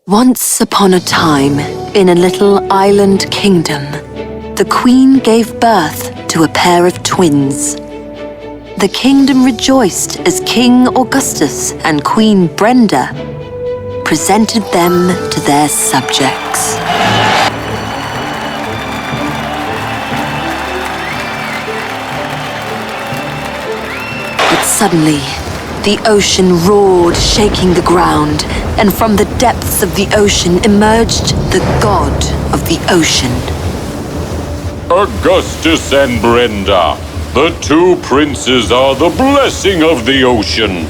Once upon a time, in a little island kingdom, the queen gave birth to a pair of twins. The kingdom rejoiced as King Augustus and Queen Brenda presented them to their subjects. But suddenly, the ocean roared, shaking the ground, and from the depths of the ocean emerged the god of the ocean. Augustus and Brenda, the two princes are the blessing of the ocean.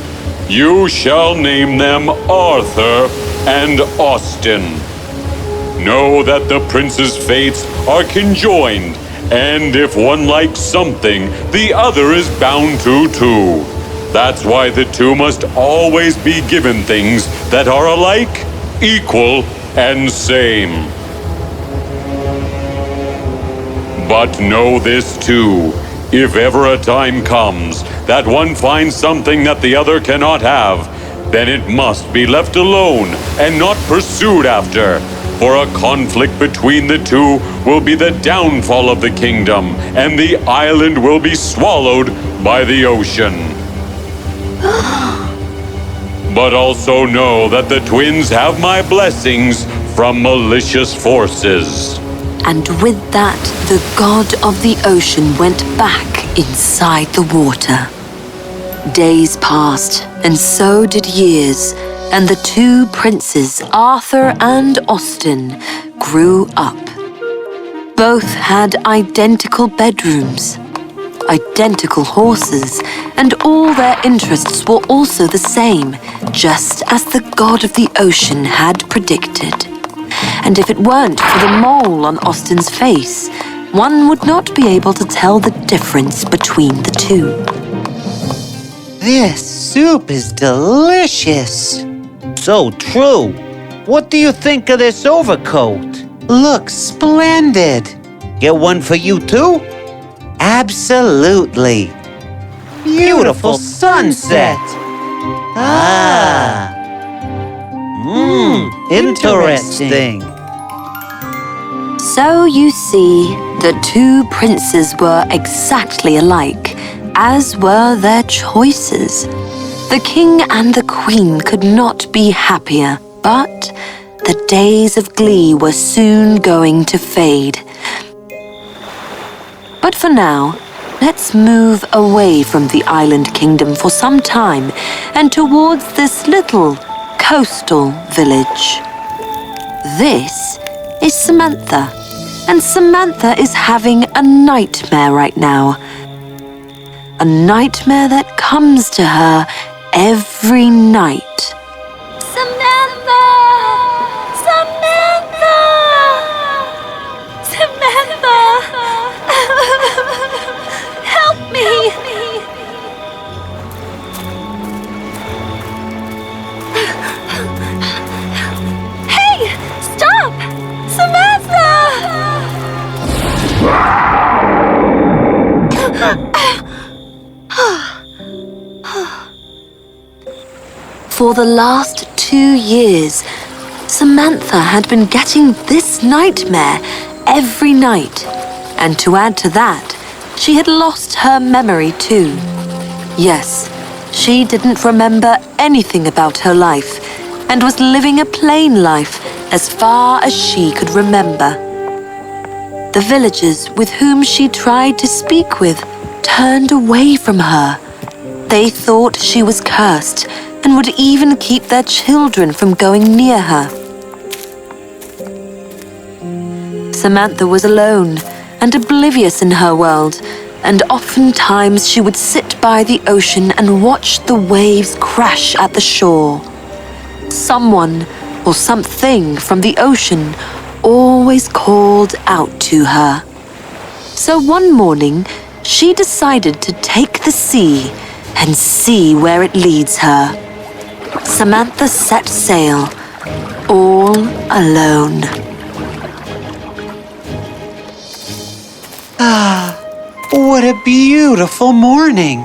You shall name them Arthur and Austin. Know that the princes' fates are conjoined, and if one likes something, the other is bound to too. That's why the two must always be given things that are alike, equal, and same. But know this too, if ever a time comes that one finds something that the other cannot have, then it must be left alone and not pursued after, for a conflict between the two will be the downfall of the kingdom, and the island will be swallowed by the ocean. But also know that the twins have my blessings from malicious forces. And with that, the god of the ocean went back inside the water. Days passed, and so did years, and the two princes, Arthur and Austin, grew up. Both had identical bedrooms, identical horses, and all their interests were also the same, just as the god of the ocean had predicted. And if it weren't for the mole on Austin's face, one would not be able to tell the difference between the two. This soup is delicious. So true. What do you think of this overcoat? Looks splendid. Get one for you too? Absolutely. Beautiful sunset. Interesting. So you see, the two princes were exactly alike, as were their choices. The king and the queen could not be happier, but the days of glee were soon going to fade. But for now, let's move away from the island kingdom for some time and towards this little coastal village. This is Samantha, and Samantha is having a nightmare right now. A nightmare that comes to her every night. Samantha! Samantha! Samantha! Help me! Hey! Stop! Samantha! For the last 2 years, Samantha had been getting this nightmare every night. And to add to that, she had lost her memory too. Yes, she didn't remember anything about her life and was living a plain life as far as she could remember. The villagers with whom she tried to speak with turned away from her. They thought she was cursed and would even keep their children from going near her. Samantha was alone and oblivious in her world, and oftentimes she would sit by the ocean and watch the waves crash at the shore. Someone or something from the ocean always called out to her. So one morning, she decided to take the sea and see where it leads her. Samantha set sail, all alone. What a beautiful morning.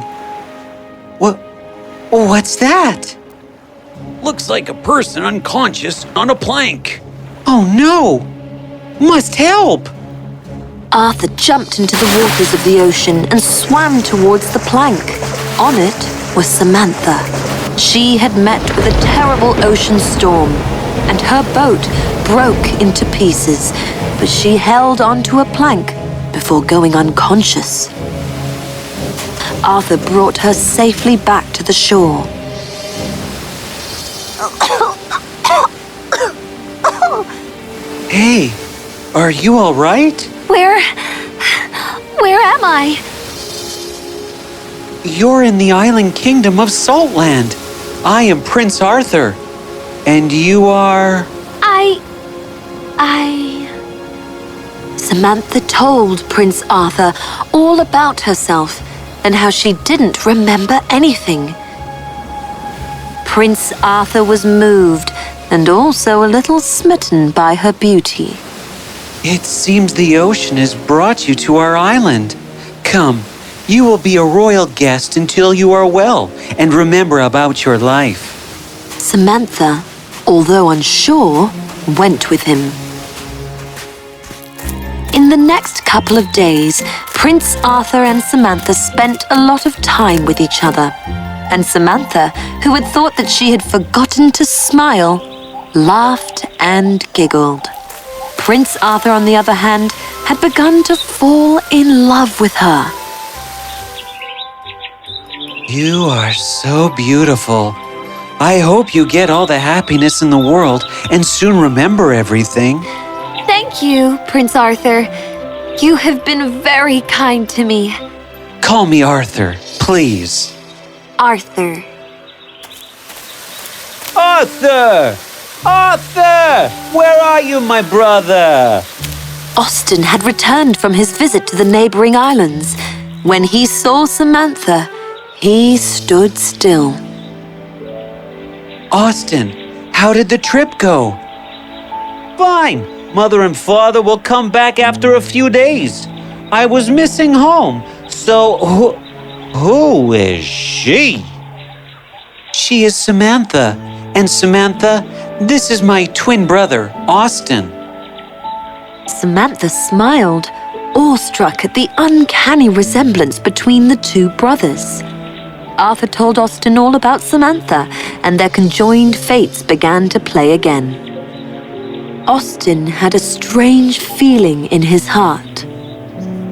What's that? Looks like a person unconscious on a plank. Oh no! Must help! Arthur jumped into the waters of the ocean and swam towards the plank. On it was Samantha. She had met with a terrible ocean storm, and her boat broke into pieces, but she held onto a plank before going unconscious. Arthur brought her safely back to the shore. Hey, are you all right? Where am I? You're in the island kingdom of Saltland. I am Prince Arthur. And you are... Samantha told Prince Arthur all about herself and how she didn't remember anything. Prince Arthur was moved and also a little smitten by her beauty. It seems the ocean has brought you to our island. Come, you will be a royal guest until you are well and remember about your life. Samantha, although unsure, went with him. In the next couple of days, Prince Arthur and Samantha spent a lot of time with each other. And Samantha, who had thought that she had forgotten to smile, laughed and giggled. Prince Arthur, on the other hand, had begun to fall in love with her. You are so beautiful. I hope you get all the happiness in the world and soon remember everything. Thank you, Prince Arthur. You have been very kind to me. Call me Arthur, please. Arthur. Arthur! Arthur! Where are you, my brother? Austin had returned from his visit to the neighboring islands. When he saw Samantha, he stood still. Austin, how did the trip go? Fine. Mother and father will come back after a few days. I was missing home, so who is she? She is Samantha. And Samantha, this is my twin brother, Austin. Samantha smiled, awestruck at the uncanny resemblance between the two brothers. Arthur told Austin all about Samantha, and their conjoined fates began to play again. Austin had a strange feeling in his heart.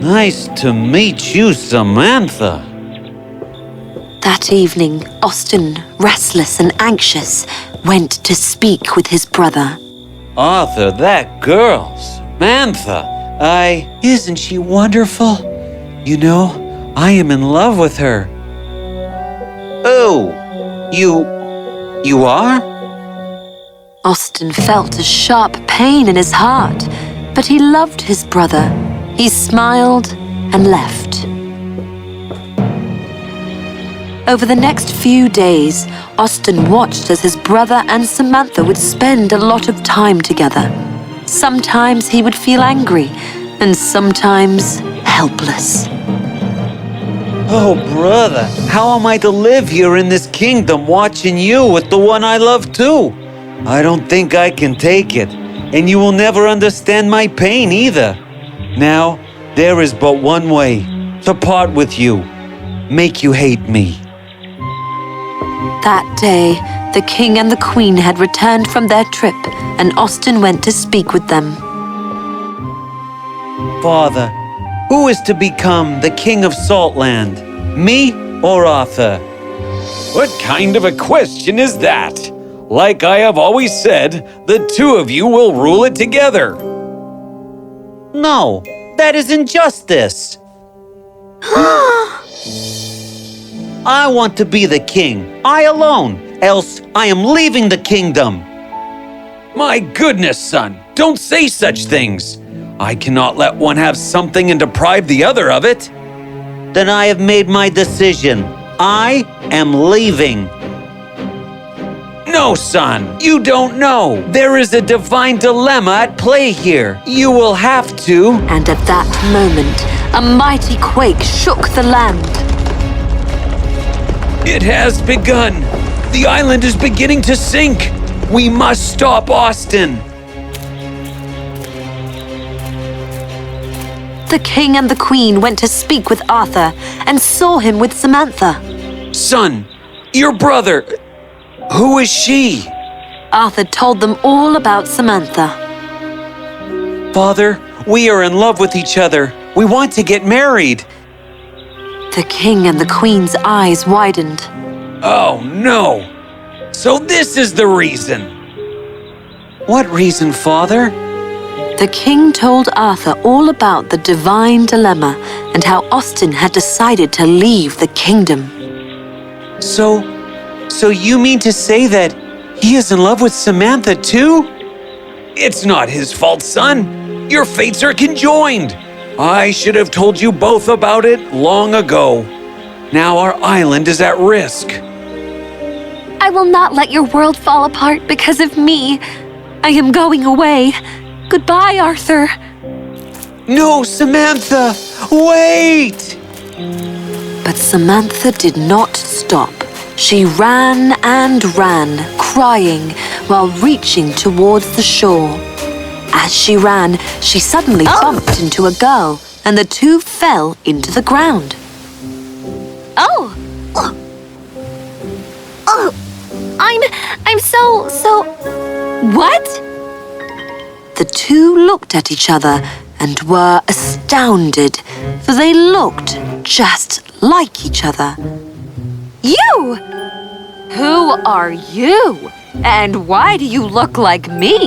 Nice to meet you, Samantha. That evening, Austin, restless and anxious, went to speak with his brother. Arthur, that girl, Samantha, Isn't she wonderful? You know, I am in love with her. Oh, you are? Austin felt a sharp pain in his heart, but he loved his brother. He smiled and left. Over the next few days, Austin watched as his brother and Samantha would spend a lot of time together. Sometimes he would feel angry, and sometimes helpless. Oh, brother, how am I to live here in this kingdom watching you with the one I love too? I don't think I can take it, and you will never understand my pain either. Now, there is but one way, to part with you, make you hate me. That day, the king and the queen had returned from their trip, and Austin went to speak with them. Father, who is to become the king of Saltland, me or Arthur? What kind of a question is that? Like I have always said, the two of you will rule it together. No, that is injustice. I want to be the king, I alone, else I am leaving the kingdom. My goodness, son, don't say such things. I cannot let one have something and deprive the other of it. Then I have made my decision. I am leaving. No, son, you don't know. There is a divine dilemma at play here. You will have to... And at that moment, a mighty quake shook the land. It has begun. The island is beginning to sink! We must stop Austin! The king and the queen went to speak with Arthur and saw him with Samantha. Son, your brother, who is she? Arthur told them all about Samantha. Father, we are in love with each other. We want to get married. The king and the queen's eyes widened. Oh no! So this is the reason! What reason, Father? The king told Arthur all about the divine dilemma and how Austin had decided to leave the kingdom. So you mean to say that he is in love with Samantha too? It's not his fault, son. Your fates are conjoined. I should have told you both about it long ago. Now our island is at risk. I will not let your world fall apart because of me. I am going away. Goodbye, Arthur. No, Samantha! Wait! But Samantha did not stop. She ran and ran, crying, while reaching towards the shore. As she ran, she suddenly bumped into a girl, and the two fell into the ground. Oh! I'm so... What? The two looked at each other and were astounded, for they looked just like each other. You! Who are you? And why do you look like me?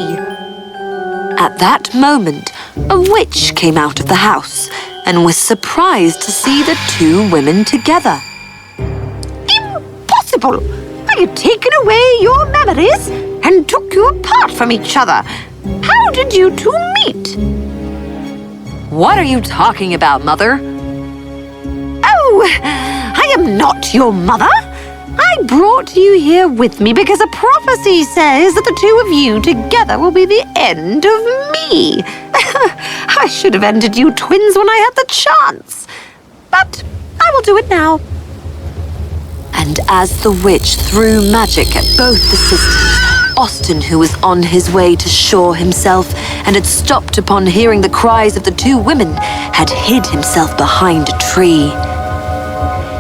At that moment, a witch came out of the house and was surprised to see the two women together. Impossible! I had taken away your memories and took you apart from each other. How did you two meet? What are you talking about, Mother? Oh, I am not your mother. I brought you here with me because a prophecy says that the two of you together will be the end of me. I should have ended you twins when I had the chance. But I will do it now. And as the witch threw magic at both the sisters, Austin, who was on his way to shore himself and had stopped upon hearing the cries of the two women, had hid himself behind a tree.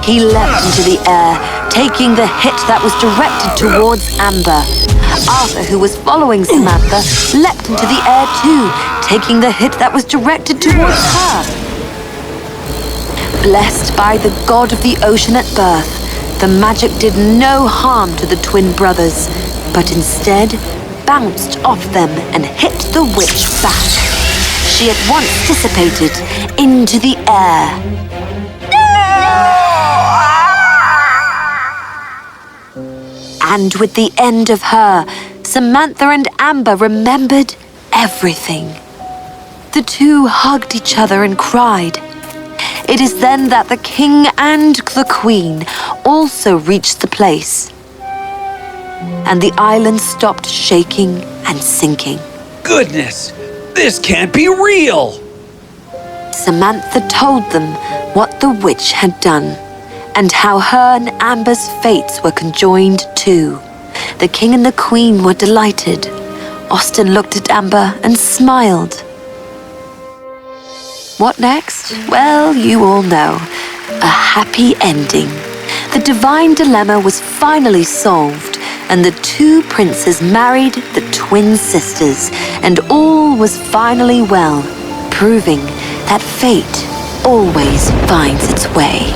He leapt into the air, taking the hit that was directed towards Amber. Arthur, who was following Samantha, leapt into the air too, taking the hit that was directed towards her. Blessed by the god of the ocean at birth, the magic did no harm to the twin brothers, but instead bounced off them and hit the witch back. She at once dissipated into the air. And with the end of her, Samantha and Amber remembered everything. The two hugged each other and cried. It is then that the king and the queen also reached the place. And the island stopped shaking and sinking. Goodness, this can't be real! Samantha told them what the witch had done, and how her and Amber's fates were conjoined too. The king and the queen were delighted. Austin looked at Amber and smiled. What next? Well, you all know. A happy ending. The divine dilemma was finally solved, and the two princes married the twin sisters, and all was finally well, proving that fate always finds its way.